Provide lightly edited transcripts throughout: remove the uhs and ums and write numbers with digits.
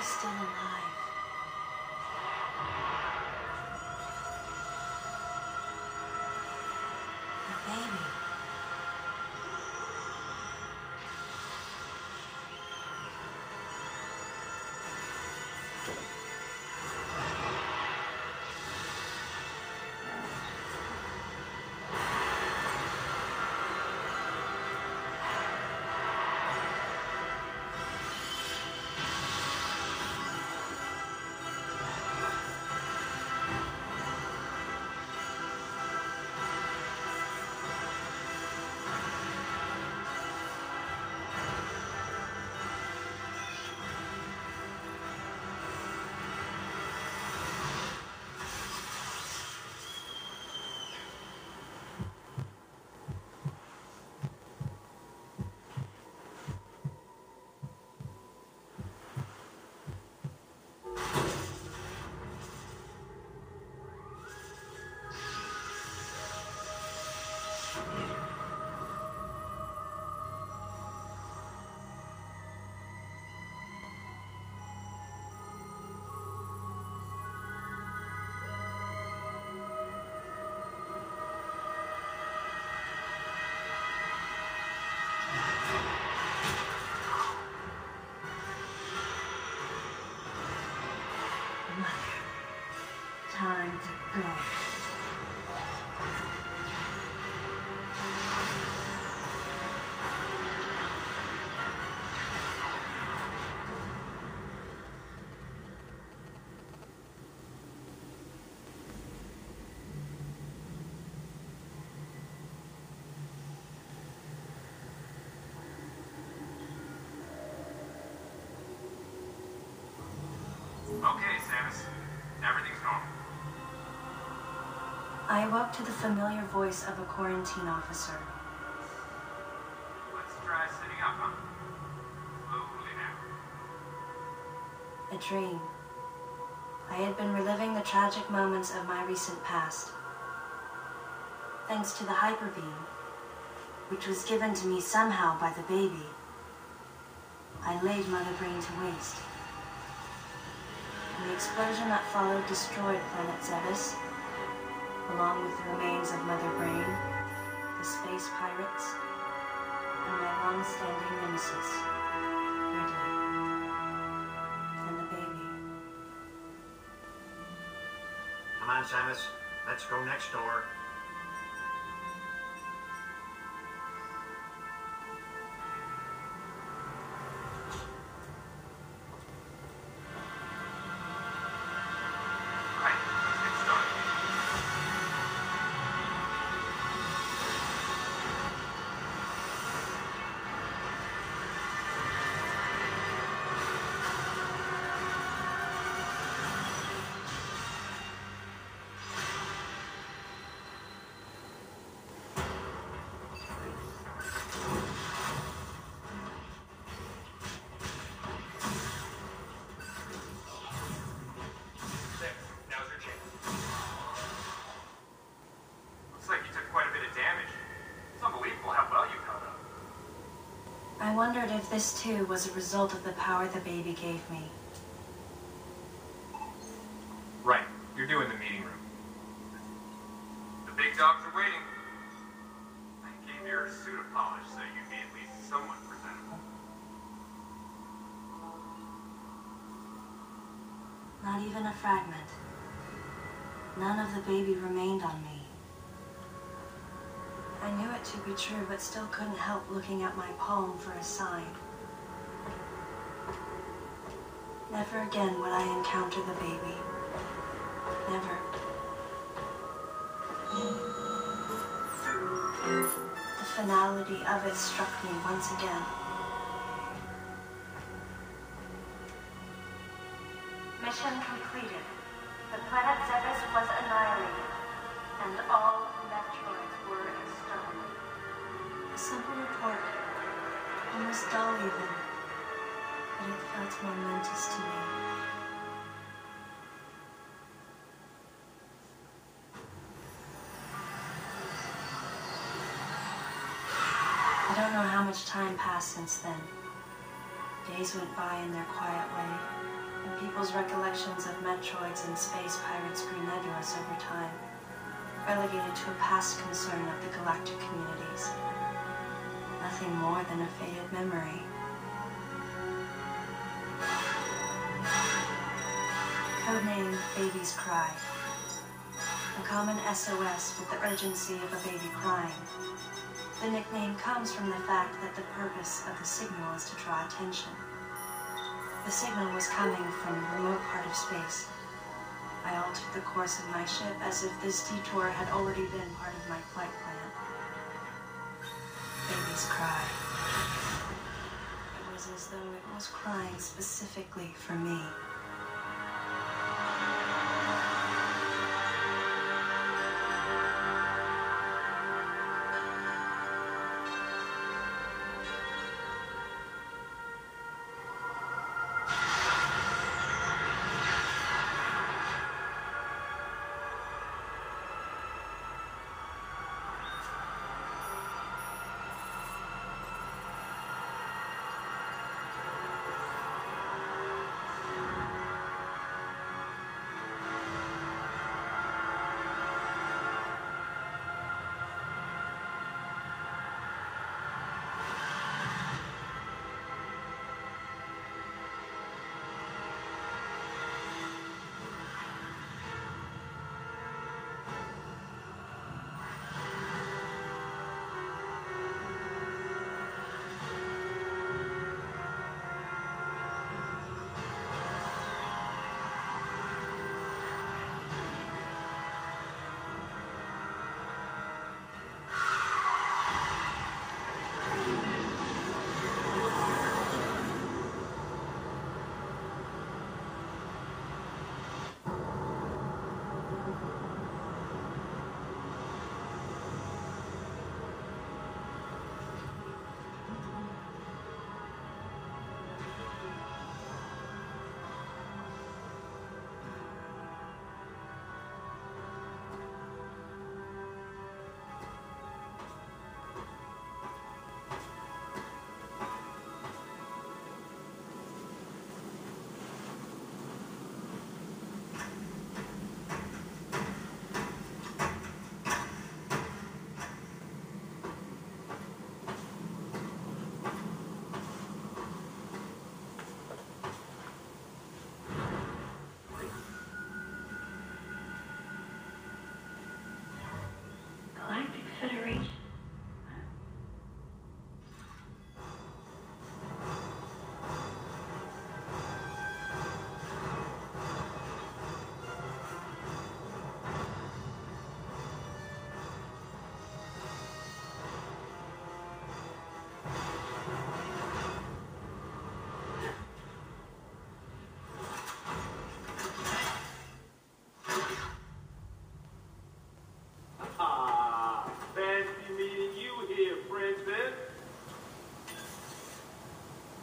still alive. The baby. Time to go. Okay, Samus. Everything's normal. I awoke to the familiar voice of a quarantine officer. Let's try sitting up, huh? Slowly now. A dream. I had been reliving the tragic moments of my recent past. Thanks to the hyper beam, which was given to me somehow by the baby, I laid Mother Brain to waste. And the explosion that followed destroyed planet Zebes, along with the remains of Mother Brain, the space pirates, and my long-standing nemesis, Ridley, and the baby. Come on, Samus. Let's go next door. I wondered if this too was a result of the power the baby gave me. Right. You're due in the meeting room. The big dogs are waiting. I gave your suit a polish so you'd be at least somewhat presentable. Not even a fragment. None of the baby remained on me. I knew it to be true, but still couldn't help looking at my palm for a sign. Never again would I encounter the baby. Never. The finality of it struck me once again. Mission completed. The planet Zebes was annihilated, and all Metroids were exterminated. A simple report, almost dull even, but it felt momentous to me. I don't know how much time passed since then. Days went by in their quiet way, people's recollections of Metroids and space pirates grew nebulous over time, relegated to a past concern of the galactic communities. Nothing more than a faded memory. Codename Baby's Cry. A common SOS with the urgency of a baby crying. The nickname comes from the fact that the purpose of the signal is to draw attention. The signal was coming from a remote part of space. I altered the course of my ship as if this detour had already been part of my flight plan. Baby's Cry. It was as though it was crying specifically for me. Federation.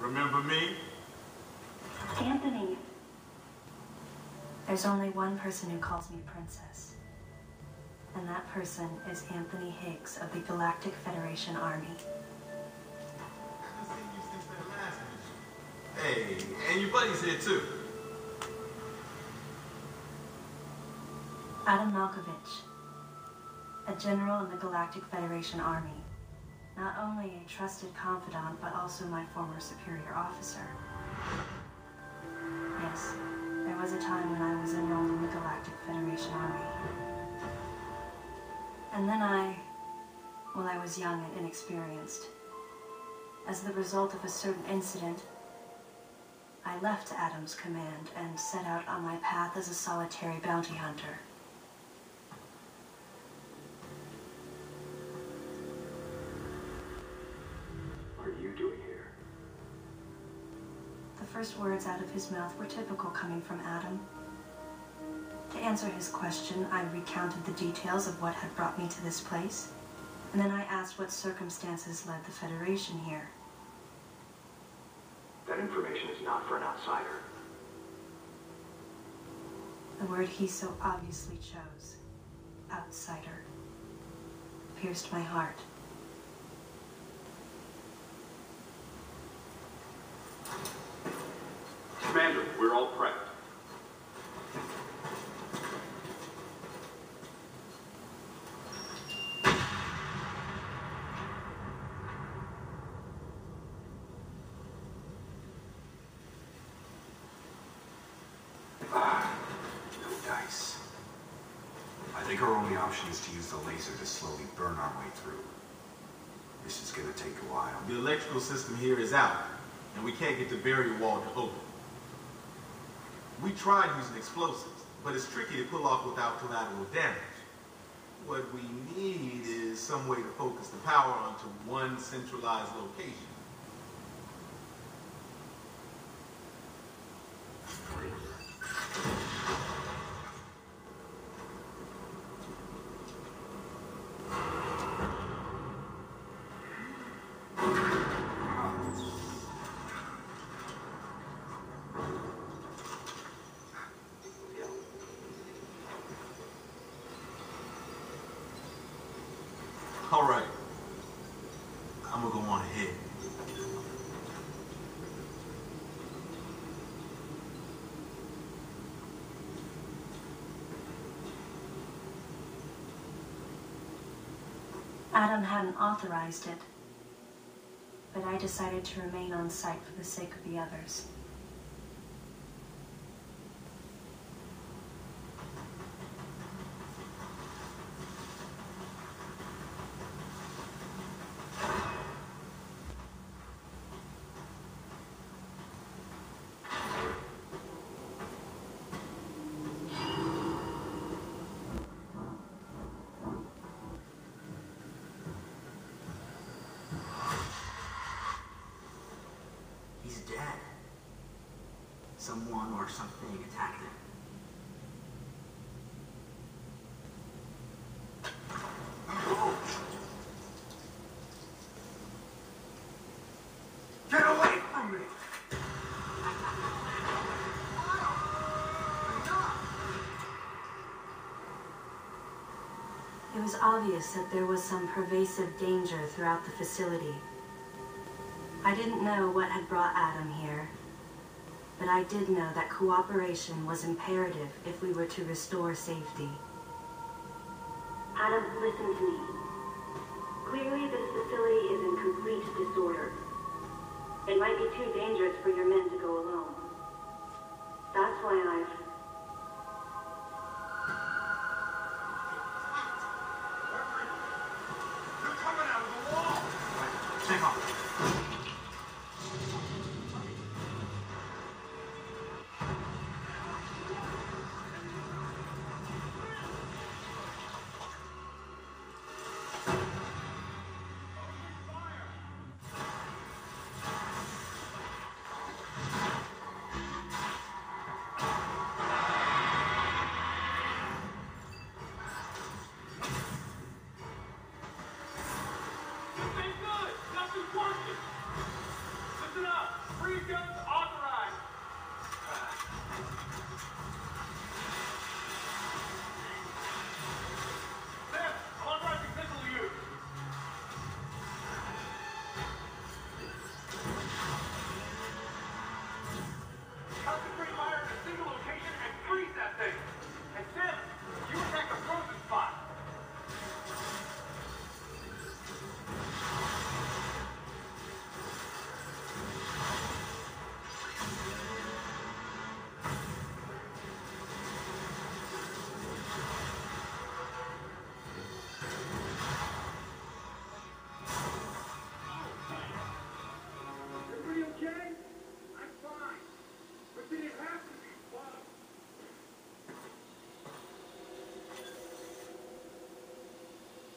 Remember me? Anthony. There's only one person who calls me Princess. And that person is Anthony Higgs of the Galactic Federation Army. I haven't seen you since that last mission. Hey, and your buddy's here too. Adam Malkovich, a general in the Galactic Federation Army. Not only a trusted confidant, but also my former superior officer. Yes, there was a time when I was enrolled in the Galactic Federation Army. And then I was young and inexperienced. As the result of a certain incident, I left Adam's command and set out on my path as a solitary bounty hunter. The first words out of his mouth were typical coming from Adam. To answer his question, I recounted the details of what had brought me to this place, and then I asked what circumstances led the Federation here. That information is not for an outsider. The word he so obviously chose, outsider, pierced my heart. Commander, we're all prepped. option is to use the laser to slowly burn our way through. This is gonna take a while. The electrical system here is out, and we can't get the barrier wall to open. We tried using explosives, but it's tricky to pull off without collateral damage. What we need is some way to focus the power onto one centralized location. All right, I'm gonna go on ahead. Adam hadn't authorized it, but I decided to remain on site for the sake of the others. He's dead. Someone or something attacked him. Get away from me! It was obvious that there was some pervasive danger throughout the facility. I didn't know what had brought Adam here, but I did know that cooperation was imperative if we were to restore safety. Adam, listen to me. Clearly, this facility is in complete disorder. It might be too dangerous for your men to go alone. That's why I've... You're coming out of the wall! Take off.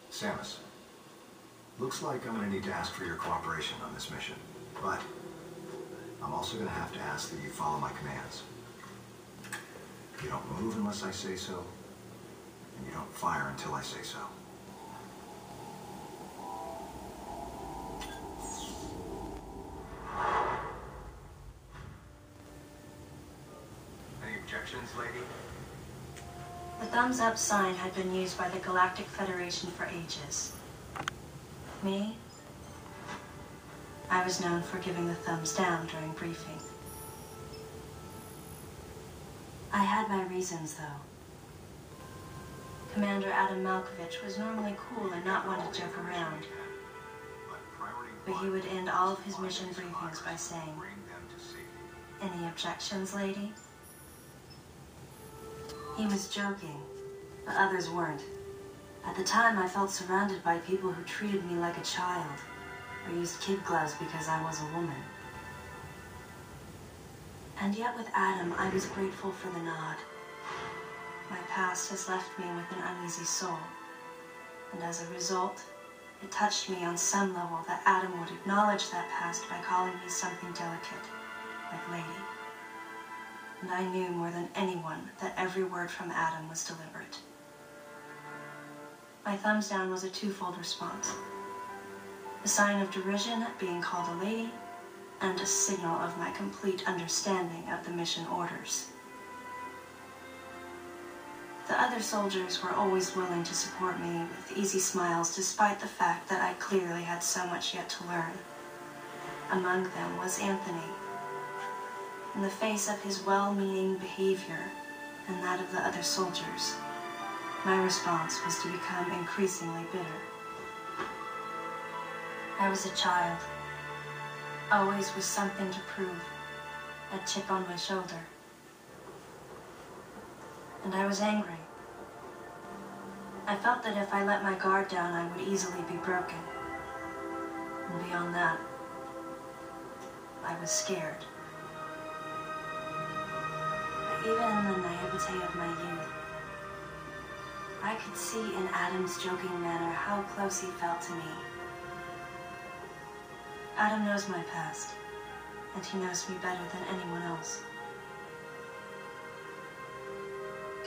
Samus, looks like I'm gonna need to ask for your cooperation on this mission, but I'm also gonna have to ask that you follow my commands. You don't move unless I say so, and you don't fire until I say so. Any objections, lady? The thumbs up sign had been used by the Galactic Federation for ages. Me? I was known for giving the thumbs down during briefing. I had my reasons, though. Commander Adam Malkovich was normally cool and not one to joke around. But he would end all of his mission briefings by saying, "Any objections, lady?" He was joking, but others weren't. At the time, I felt surrounded by people who treated me like a child, or used kid gloves because I was a woman. And yet with Adam, I was grateful for the nod. My past has left me with an uneasy soul, and as a result, it touched me on some level that Adam would acknowledge that past by calling me something delicate, like lady. And I knew more than anyone that every word from Adam was deliberate. My thumbs down was a twofold response. A sign of derision at being called a lady, and a signal of my complete understanding of the mission orders. The other soldiers were always willing to support me with easy smiles despite the fact that I clearly had so much yet to learn. Among them was Anthony. In the face of his well-meaning behavior and that of the other soldiers, my response was to become increasingly bitter. I was a child, always with something to prove, a chip on my shoulder. And I was angry. I felt that if I let my guard down, I would easily be broken. And beyond that, I was scared. But even in the naivete of my youth, I could see in Adam's joking manner how close he felt to me. Adam knows my past, and he knows me better than anyone else.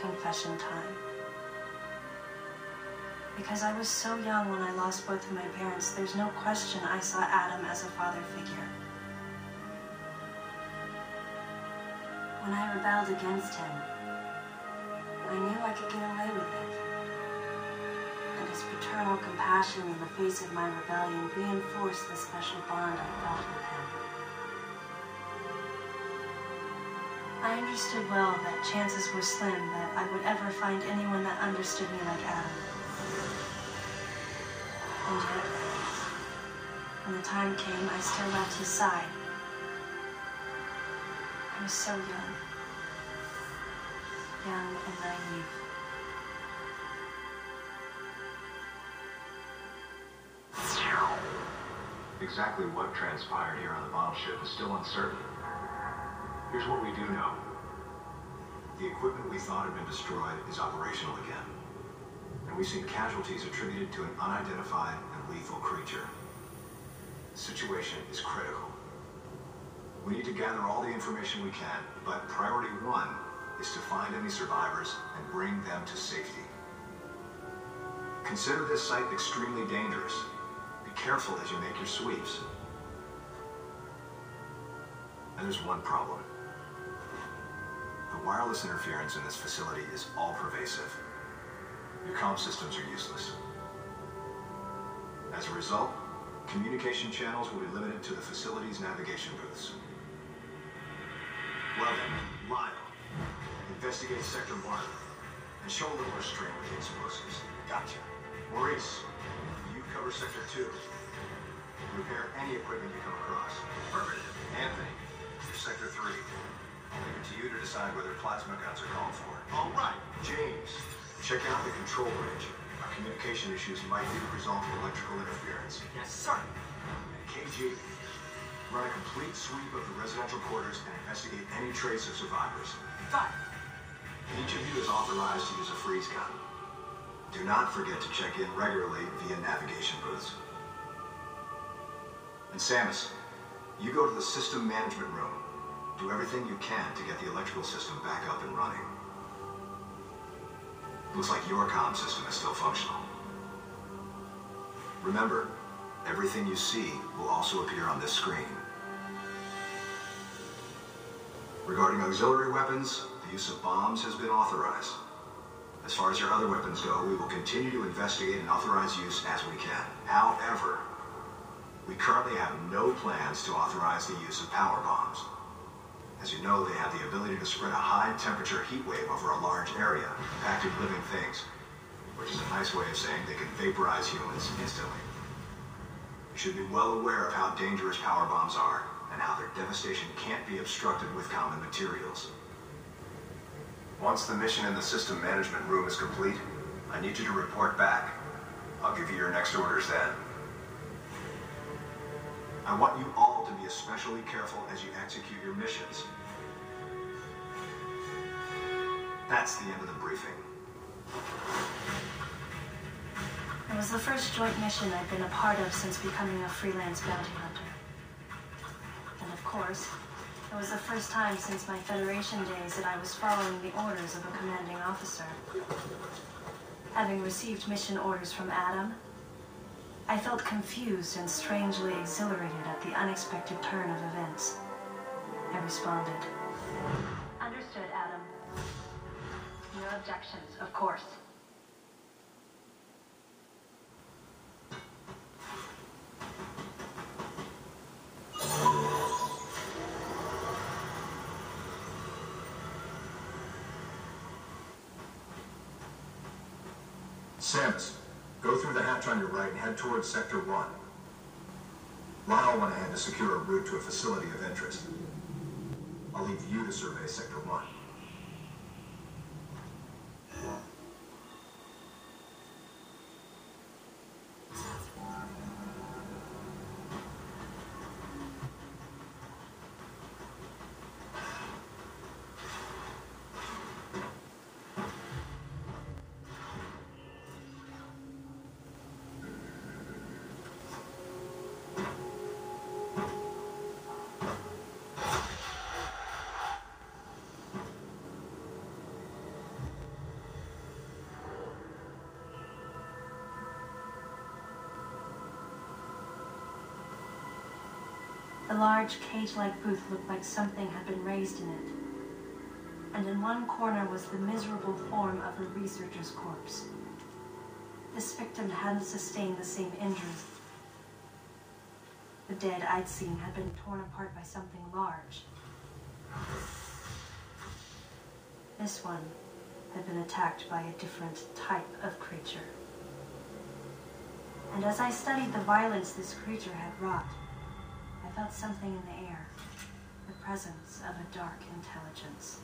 Confession time. Because I was so young when I lost both of my parents, there's no question I saw Adam as a father figure. When I rebelled against him, I knew I could get away with it. And his paternal compassion in the face of my rebellion reinforced the special bond I felt with him. I understood well that chances were slim that I would ever find anyone that understood me like Adam. And yet, when the time came, I still left his side. I was so young and naive. Exactly what transpired here on the bomb ship is still uncertain. Here's what we do know. The equipment we thought had been destroyed is operational again. And we've seen casualties attributed to an unidentified and lethal creature. The situation is critical. We need to gather all the information we can, but priority one is to find any survivors and bring them to safety. Consider this site extremely dangerous. Be careful as you make your sweeps. And there's one problem. The wireless interference in this facility is all-pervasive. Your comm systems are useless. As a result, communication channels will be limited to the facility's navigation booths. Well then, Lyle, investigate Sector 1 and show a little restraint with the explosives. Gotcha. Maurice, you cover Sector 2. Repair any equipment you come across. Affirmative. Anthony, you're Sector 3. I'll leave it to you to decide whether plasma guns are called for. All right. James, check out the control bridge. Our communication issues might be the result of electrical interference. Yes, sir. And KG, run a complete sweep of the residential quarters and investigate any trace of survivors. Got it. Each of you is authorized to use a freeze gun. Do not forget to check in regularly via navigation booths. And Samus, you go to the system management room. Do everything you can to get the electrical system back up and running. Looks like your comm system is still functional. Remember, everything you see will also appear on this screen. Regarding auxiliary weapons, the use of bombs has been authorized. As far as your other weapons go, we will continue to investigate and authorize use as we can. However, we currently have no plans to authorize the use of power bombs. As you know, they have the ability to spread a high-temperature heat wave over a large area, impacting living things, which is a nice way of saying they can vaporize humans instantly. You should be well aware of how dangerous power bombs are, and how their devastation can't be obstructed with common materials. Once the mission in the system management room is complete, I need you to report back. I'll give you your next orders then. I want you all to be especially careful as you execute your missions. That's the end of the briefing. It was the first joint mission I'd been a part of since becoming a freelance bounty hunter. And of course, it was the first time since my Federation days that I was following the orders of a commanding officer. Having received mission orders from Adam, I felt confused and strangely exhilarated at the unexpected turn of events. I responded. Understood, Adam. No objections, of course. Samus, go through the hatch on your right and head towards Sector 1. Lyle went ahead to secure a route to a facility of interest. I'll leave you to survey Sector 1. The large, cage-like booth looked like something had been raised in it. And in one corner was the miserable form of a researcher's corpse. This victim hadn't sustained the same injuries. The dead I'd seen had been torn apart by something large. This one had been attacked by a different type of creature. And as I studied the violence this creature had wrought, I felt something in the air, the presence of a dark intelligence.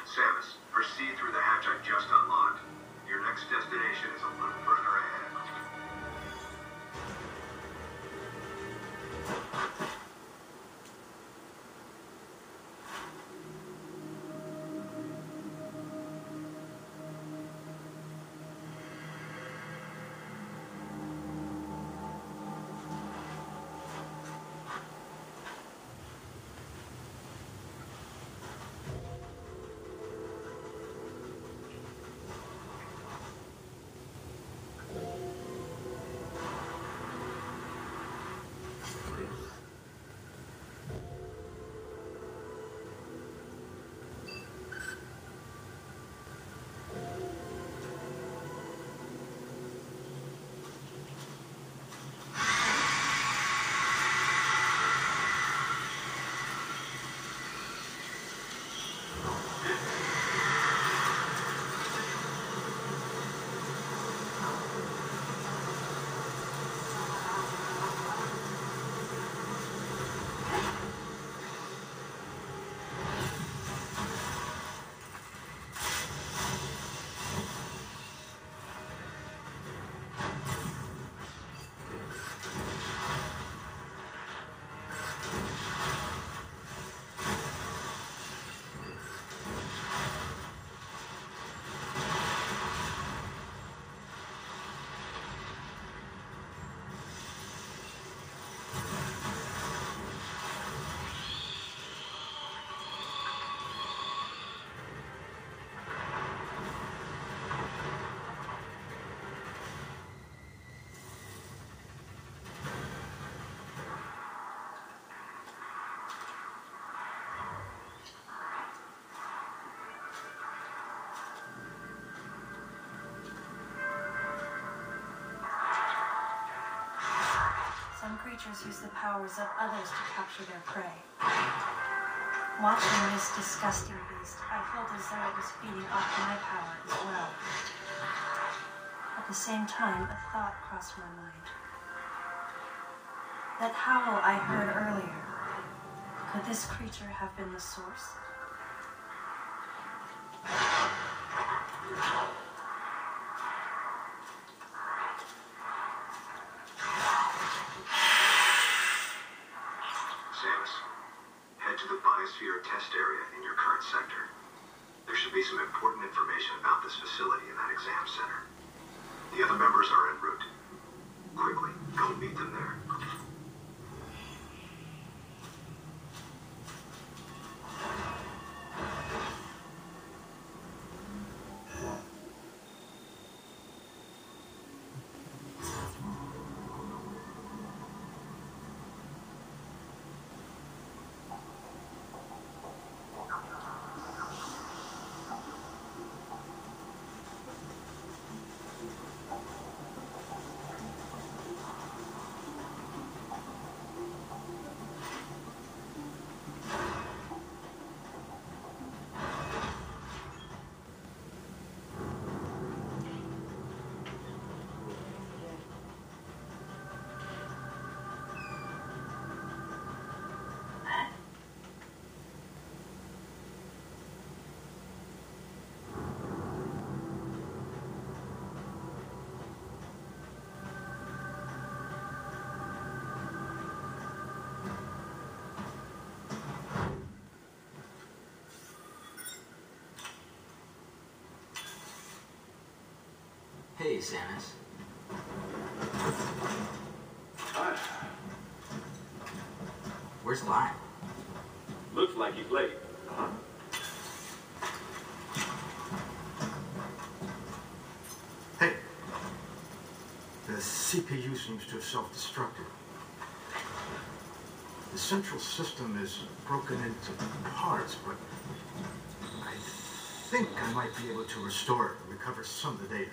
Samus, proceed through the hatch I've just unlocked. Your next destination is a little further ahead. creatures use the powers of others to capture their prey. Watching this disgusting beast, I felt as though it was feeding off my power as well. At the same time, a thought crossed my mind. That howl I heard earlier, could this creature have been the source? Samus, head to the biosphere test area in your current sector. There should be some important information about this facility in that exam center. The other members are en route. Quickly, go meet them there. Hey, Samus. Hi. Where's Lion? Looks like he's late. Huh? Hey. The CPU seems to have self-destructed. The central system is broken into parts, but I think I might be able to restore it and recover some of the data.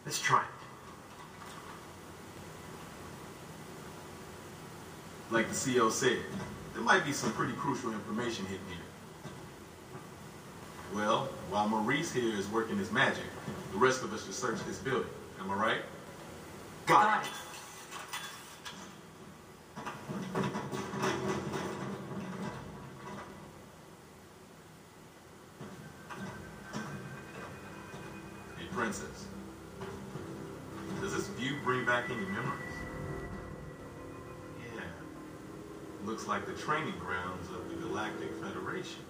Let's try it. Like the CO said, there might be some pretty crucial information hidden here. Well, while Maurice here is working his magic, the rest of us should search this building. Am I right? Got it. Hey, Princess. Does this view bring back any memories? Yeah. Looks like the training grounds of the Galactic Federation.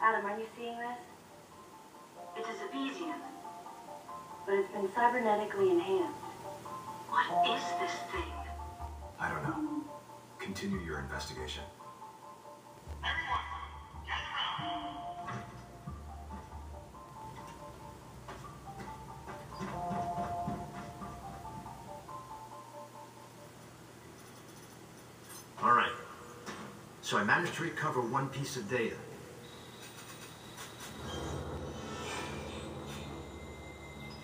Adam, are you seeing this? It's a Zepesian, but it's been cybernetically enhanced. What is this thing? I don't know. Continue your investigation. All right. So I managed to recover one piece of data.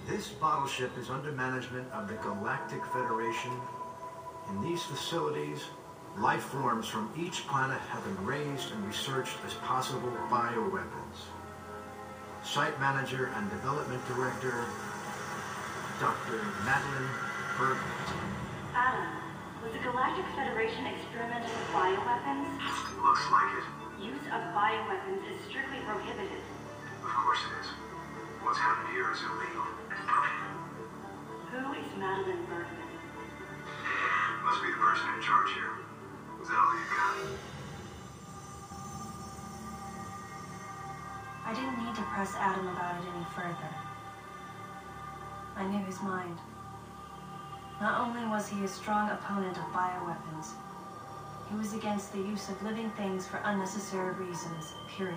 This bottle ship is under management of the Galactic Federation. In these facilities, life forms from each planet have been raised and researched as possible bioweapons. Site manager and development director, Dr. Madeline Bergman. Adam, was the Galactic Federation experimenting with bioweapons? Looks like it. Use of bioweapons is strictly prohibited. Of course it is. What's happened here is illegal. Madeline Bergman. Must be the person in charge here. Was that all you got? I didn't need to press Adam about it any further. I knew his mind. Not only was he a strong opponent of bioweapons, he was against the use of living things for unnecessary reasons, period.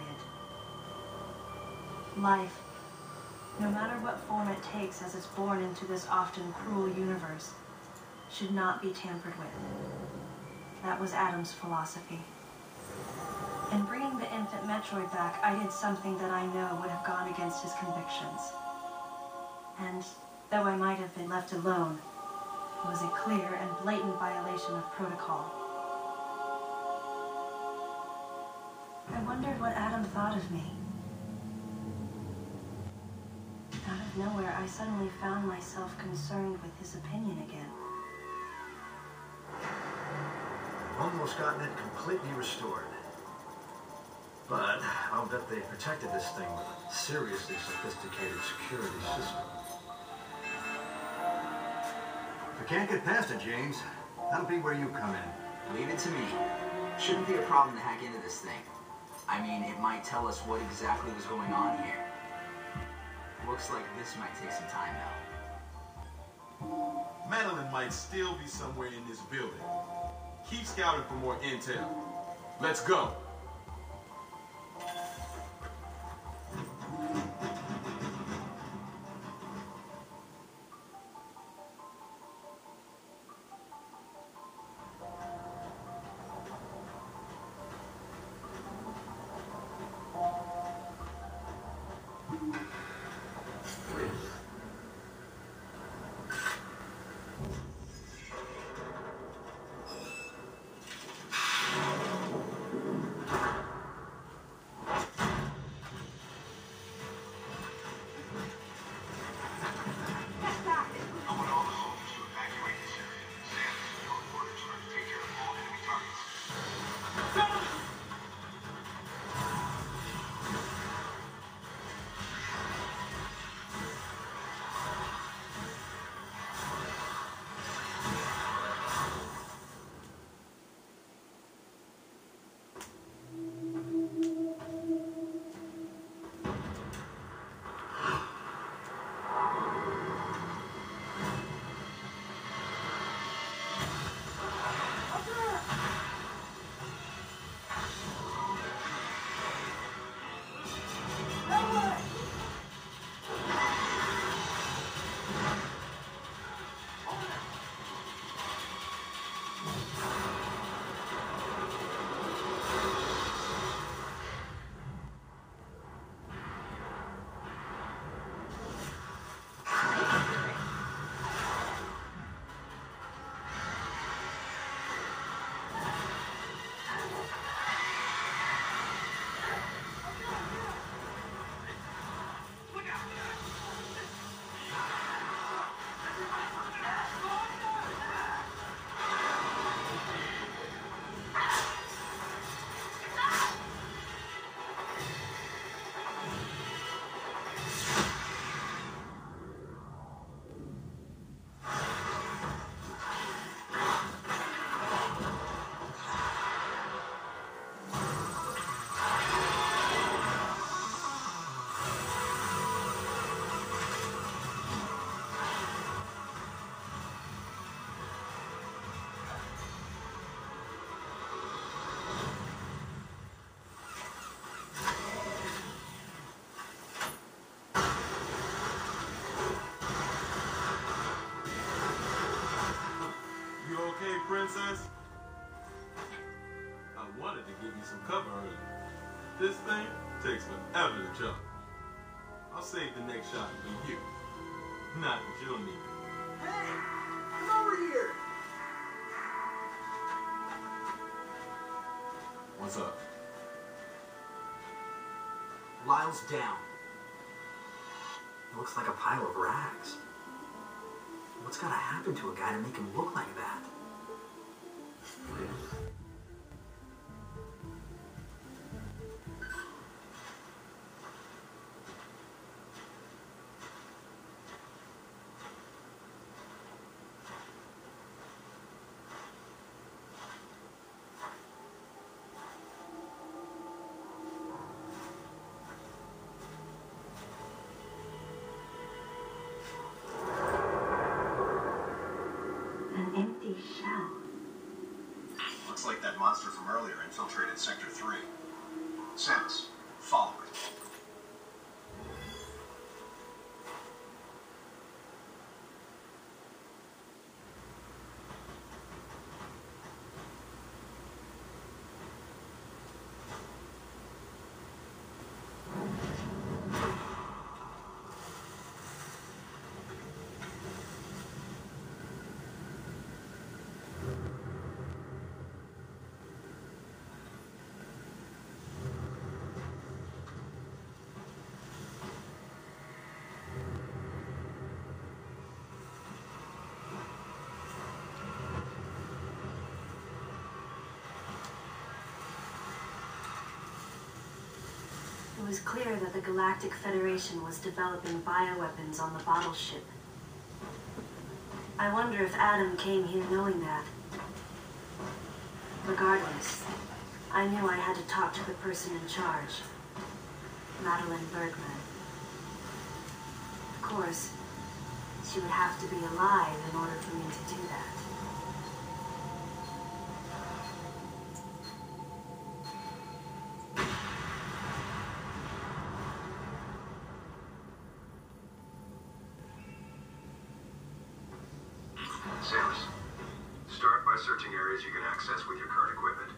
Life, no matter what form it takes as it's born into this often cruel universe, should not be tampered with. That was Adam's philosophy. In bringing the infant Metroid back, I did something that I know would have gone against his convictions. And though I might have been left alone, it was a clear and blatant violation of protocol. I wondered what Adam thought of me. Out of nowhere, I suddenly found myself concerned with his opinion again. Almost gotten it completely restored. But I'll bet they protected this thing with a seriously sophisticated security system. If we can't get past it, James, that'll be where you come in. Leave it to me. Shouldn't be a problem to hack into this thing. I mean, it might tell us what exactly was going on here. Looks like this might take some time, though. Madeline might still be somewhere in this building. Keep scouting for more intel. Let's go. Princess? I wanted to give you some cover earlier. This thing takes forever to jump. I'll save the next shot for you. Not that you'll need it. Hey! Come over here! What's up? Lyle's down. It looks like a pile of rags. What's gotta happen to a guy to make him look like that? monster from earlier infiltrated Sector 3. Samus, follow it. It was clear that the Galactic Federation was developing bioweapons on the bottle ship. I wonder if Adam came here knowing that. Regardless, I knew I had to talk to the person in charge, Madeline Bergman. Of course, she would have to be alive in order for me to do that. Samus, start by searching areas you can access with your current equipment.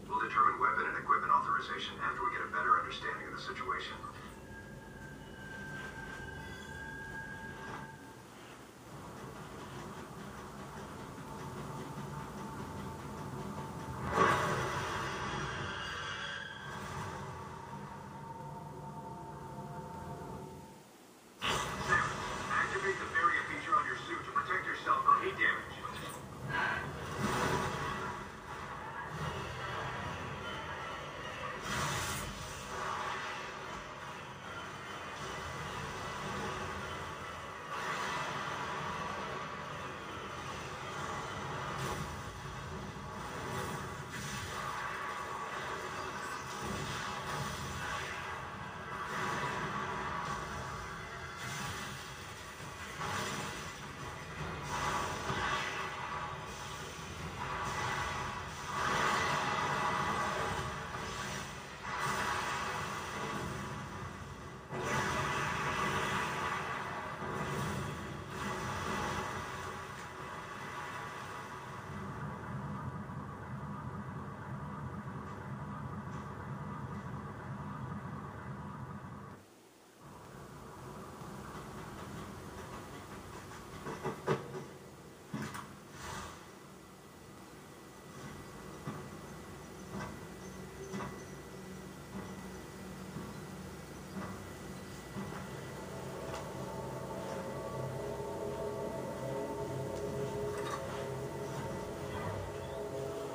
We'll determine weapon and equipment authorization after we get a better understanding of the situation. Activate the barrier feature on your suit to protect yourself from heat damage.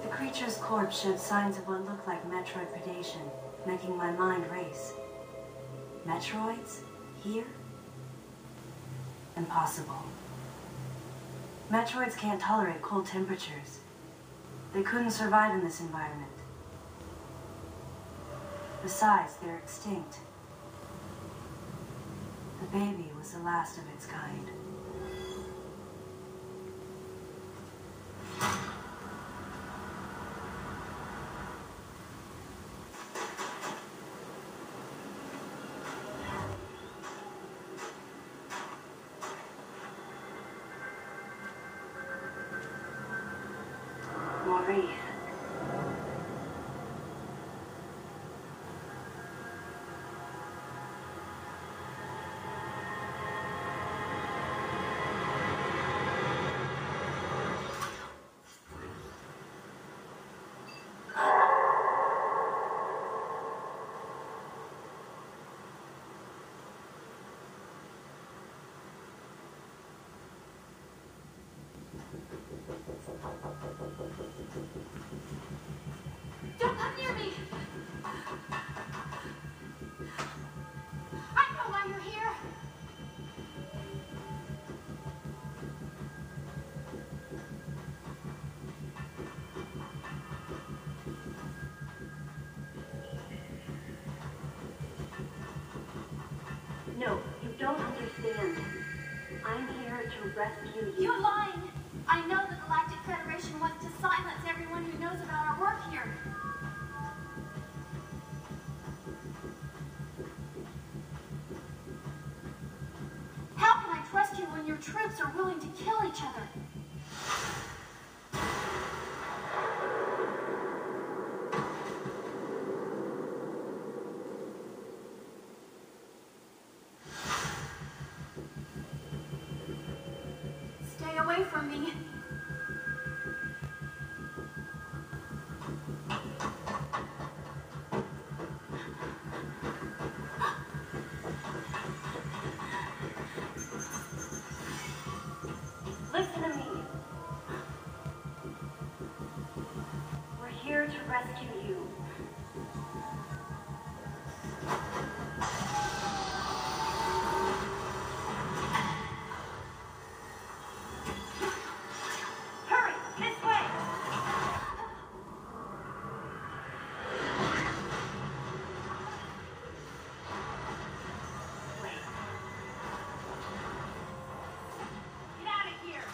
The creature's corpse showed signs of what looked like Metroid predation, making my mind race. Metroids? Here? Impossible. Metroids can't tolerate cold temperatures. They couldn't survive in this environment. Besides, they're extinct. The baby was the last of its kind. Maurice. Don't come near me! I know why you're here! No, you don't understand. I'm here to rescue you. You're lying! I know the Galactic Federation Federation wants to silence everyone who knows about our work here. How can I trust you when your troops are willing to kill each other? Stay away from me. Listen to me. We're here to rescue you. Hurry, this way! Wait. Get out of here!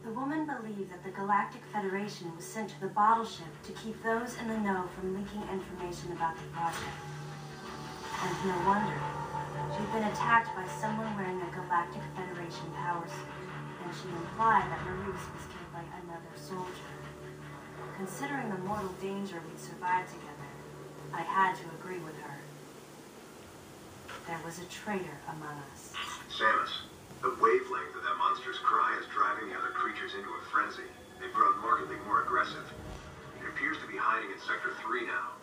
The woman believed that the Galactic Federation was sent to the bottle ship to keep those in the know from leaking information about the project. And no wonder. She'd been attacked by someone wearing a Galactic Federation power suit, and she implied that Maurice was killed by another soldier. Considering the mortal danger we'd survived together, I had to agree with her. There was a traitor among us. Samus, the wavelength of that monster's cry is driving the other creatures into a frenzy. They've grown markedly more aggressive. It appears to be hiding in Sector 3 now.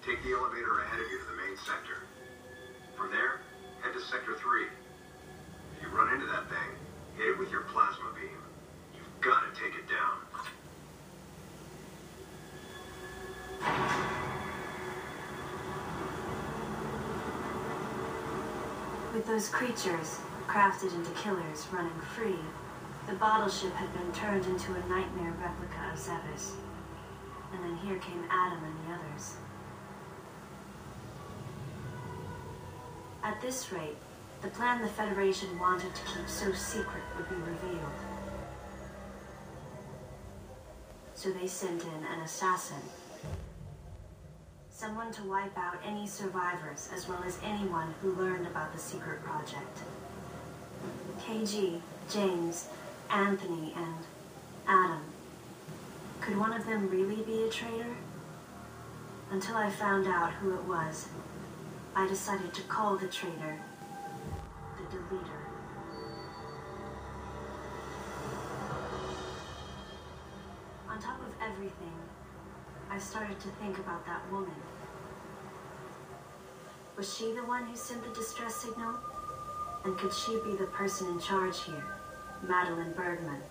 Take the elevator ahead of you to the main sector. From there, head to Sector 3. If you run into that thing, hit it with your plasma beam. You've got to take it down. With those creatures, crafted into killers, running free, the bottle ship had been turned into a nightmare replica of Zebes. And then here came Adam and the others. At this rate, the plan the Federation wanted to keep so secret would be revealed. So they sent in an assassin. Someone to wipe out any survivors, as well as anyone who learned about the secret project. KG, James, Anthony, and Adam. Could one of them really be a traitor? Until I found out who it was, I decided to call the traitor the Deleter. On top of everything, I started to think about that woman. Was she the one who sent the distress signal? And could she be the person in charge here, Madeline Bergman?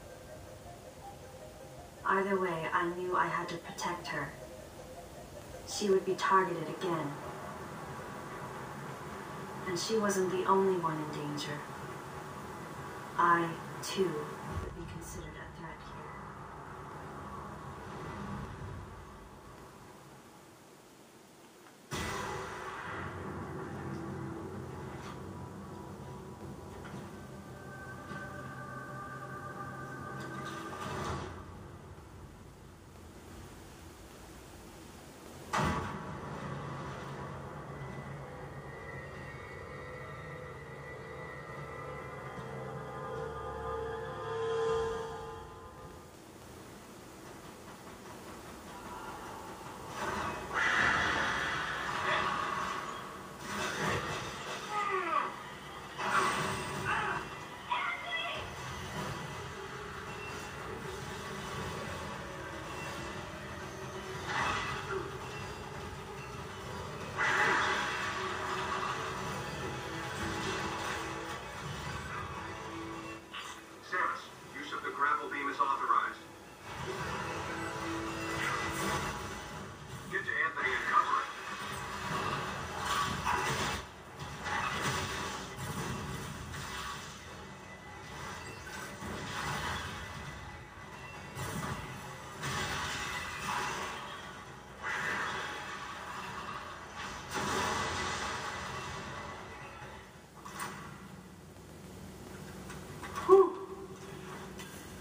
Either way, I knew I had to protect her. She would be targeted again. And she wasn't the only one in danger. I, too, would be considered a threat here.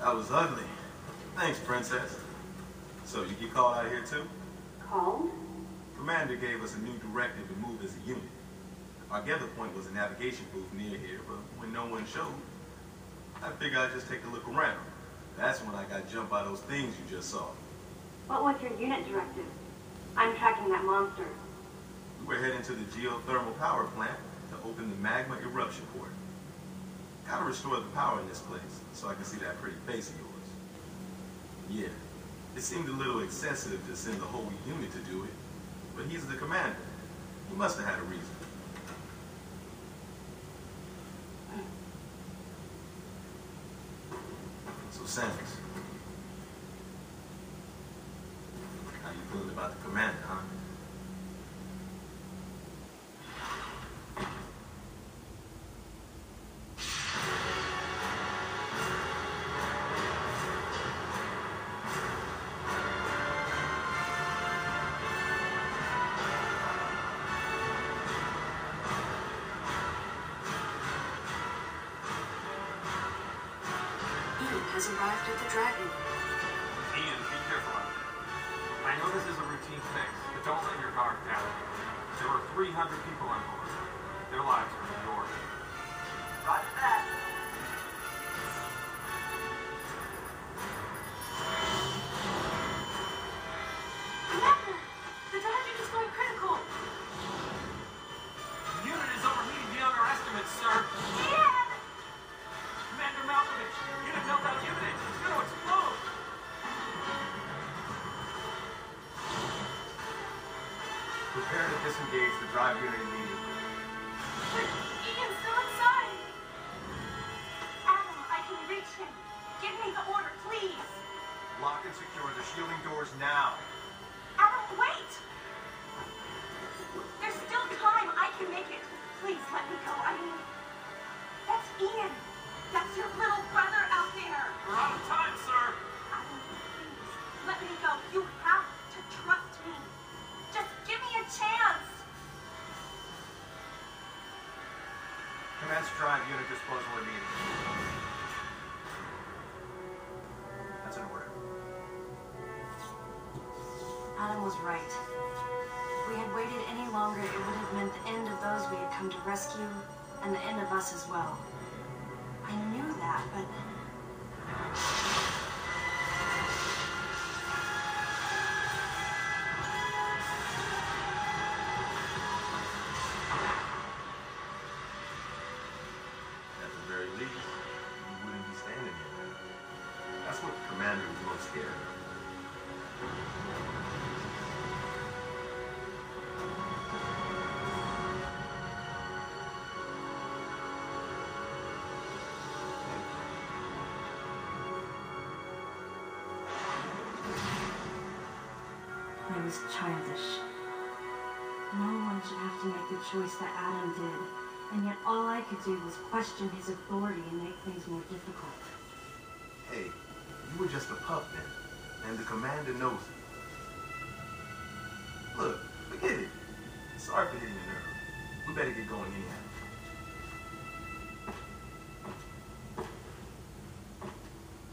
That was ugly. Thanks, Princess. So you get called out here too? Called? Commander gave us a new directive to move as a unit. Our gather point was a navigation booth near here, but when no one showed, I figured I'd just take a look around. That's when I got jumped by those things you just saw. What was your unit directive? I'm tracking that monster. We were heading to the geothermal power plant to open the magma eruption port. Gotta restore the power in this place so I can see that pretty face of yours. Yeah, it seemed a little excessive to send the whole unit to do it, but he's the commander. He must have had a reason. So, Samus, how you feeling about the commander, huh? Has arrived at the Dragon. Ian, be careful out there. I know this is a routine fix, but don't let your guard down. There were 300 people on board. Their lives are in your hands. Roger that. Commander! The Dragon is going critical! The unit is overheating beyond our estimates, sir. Ian! Commander Malkovich, unit meltdown imminent. It's going to explode. Prepare to disengage the drive unit immediately. But Ian's still inside! Adam, I can reach him. Give me the order, please! Lock and secure the shielding doors now. Adam, wait! There's still time. I can make it. Please let me go. I mean, that's Ian. That's your little brother out there. We're out of time, sir. Adam, please let me go. You have to trust me. Just give me a chance. Commence drive unit disposal immediately. That's an order. Adam was right. If we had waited any longer, it would have meant the end of those we had come to rescue, and the end of us as well. I knew that, but... At the very least, you wouldn't be standing here. That's what the commander was most scared of. I was childish. No one should have to make the choice that Adam did, and yet all I could do was question his authority and make things more difficult. Hey, you were just a pup then, and the commander knows it. Look, forget it. Sorry for hitting your nerve. We better get going anyhow.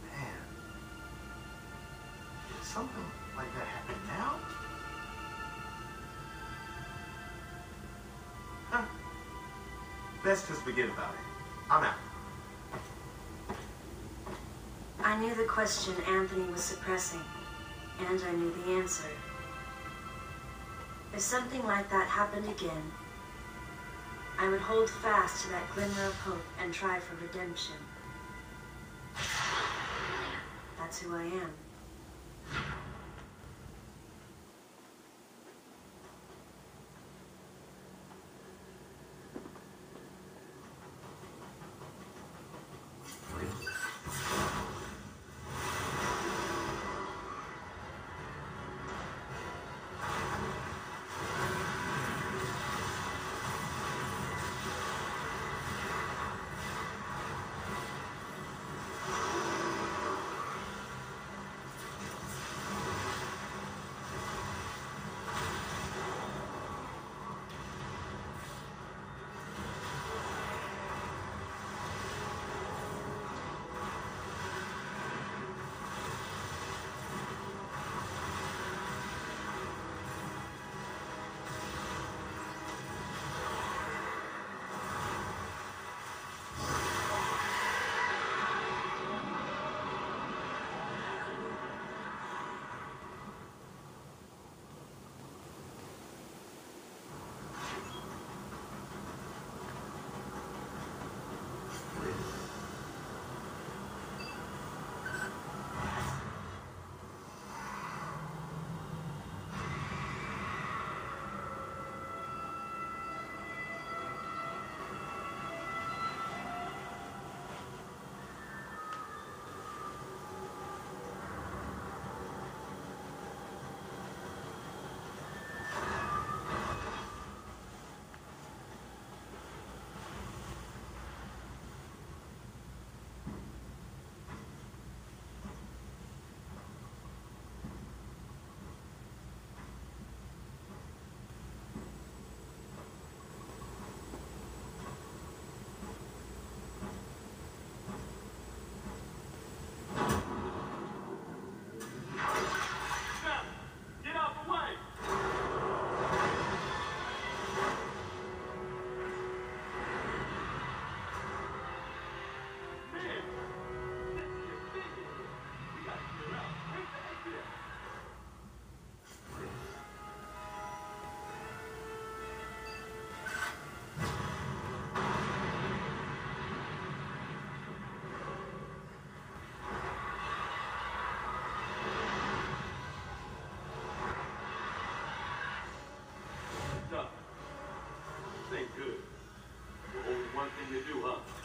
Man, did something like that happen now? Huh. Let's just forget about it. I'm out. I knew the question Anthony was suppressing, and I knew the answer. If something like that happened again, I would hold fast to that glimmer of hope and try for redemption. That's who I am. to do, huh?